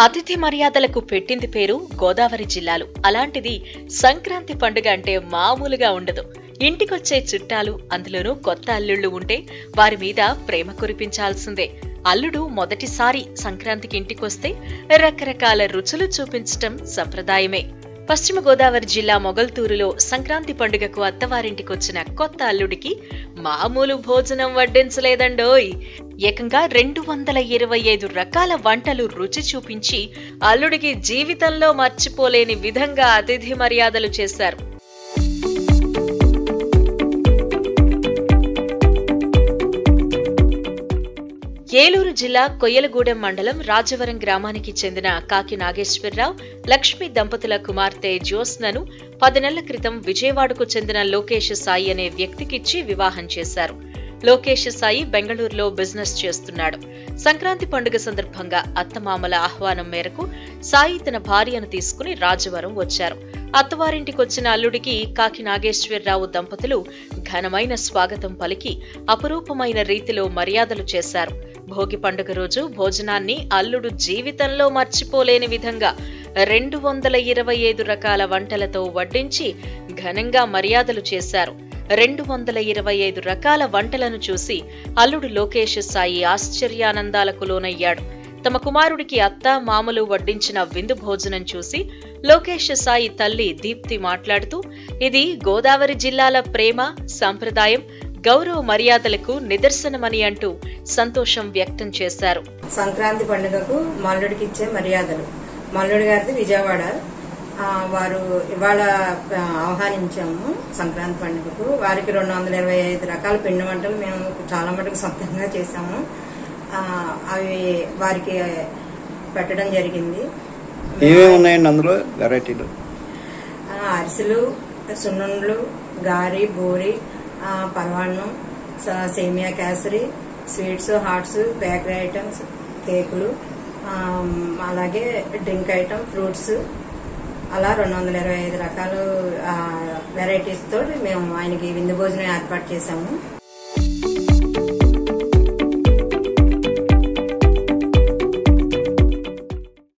అతిథి మర్యాదలకు పెట్టింది పేరు గోదావరి జిల్లాలు. అలాంటిది సంక్రాంతి పండుగ అంటే మామూలుగా ఉండదు. ఇంటికొచ్చే చుట్టాలు, అందులోనూ కొత్త అల్లుళ్లు ఉంటే వారి మీద ప్రేమ కురిపించాల్సిందే. అల్లుడు మొదటిసారి సంక్రాంతికి ఇంటికొస్తే రకరకాల రుచులు చూపించటం సంప్రదాయమే. పశ్చిమ గోదావరి జిల్లా మొగల్తూరులో సంక్రాంతి పండుగకు అత్తవారింటికొచ్చిన కొత్త అల్లుడికి మామూలు భోజనం వడ్డించలేదండోయ్. ఏకంగా 225 రకాల వంటలు రుచి చూపించి అల్లుడికి జీవితంలో మర్చిపోలేని విధంగా అతిథి మర్యాదలు చేశారు. ఏలూరు జిల్లా కొయ్యలగూడెం మండలం రాజవరం గ్రామానికి చెందిన కాకి నాగేశ్వరరావు, లక్ష్మి దంపతుల కుమార్తె జ్యోత్స్నను 10 నెలల క్రితం విజయవాడకు చెందిన లోకేష్ సాయి అనే వ్యక్తికిచ్చి వివాహం చేశారు. లోకేష్ సాయి బెంగళూరులో బిజినెస్ చేస్తున్నాడు. సంక్రాంతి పండుగ సందర్భంగా అత్తమామల ఆహ్వానం మేరకు సాయి తన భార్యను తీసుకుని రాజవరం వచ్చారు. అత్తవారింటికొచ్చిన అల్లుడికి కాకి నాగేశ్వరరావు దంపతులు ఘనమైన స్వాగతం పలికి అపురూపమైన రీతిలో మర్యాదలు చేశారు. భోగి పండుగ రోజు భోజనాన్ని అల్లుడు జీవితంలో మర్చిపోలేని విధంగా 225 రకాల వంటలతో వడ్డించి ఘనంగా మర్యాదలు చేశారు. 225 రకాల వంటలను చూసి అల్లుడు లోకేష్ సాయి ఆశ్చర్యానందాలకు లోనయ్యాడు. తమ కుమారుడికి అత్త మామలు వడ్డించిన విందు భోజనం చూసి లోకేష్ సాయి తల్లి దీప్తి మాట్లాడుతూ, ఇది గోదావరి జిల్లాల ప్రేమ, సంప్రదాయం, గౌరవ మర్యాదలకు నిదర్శనమని అంటూ సంతోషం వ్యక్తం చేశారు. సంక్రాంతి పండుగకు మల్లుడికి ఇచ్చే మర్యాదలు. మల్లుడి గారిది విజయవాడ. వారు ఇవాళ ఆహ్వానించాము సంక్రాంతి పండుగకు. వారికి 225 రకాల పిండి వంటలు మేము చాలా మటుకు సొంతంగా చేశాము. అవి వారికి పెట్టడం జరిగింది. ఏమేమున్నాయండి అందులో వెరైటీలు? అరిసెలు, సున్నుండ్లు, గారి, బూరి, పరవాన్నం, సేమియా కేసరి, స్వీట్స్, హాట్స్, బేకరీ ఐటమ్స్, కేకులు, అలాగే డ్రింక్ ఐటమ్, ఫ్రూట్స్, అలా 225 రకాల వెరైటీస్ తోటి మేము ఆయనకి విందు భోజనం ఏర్పాటు చేశాము.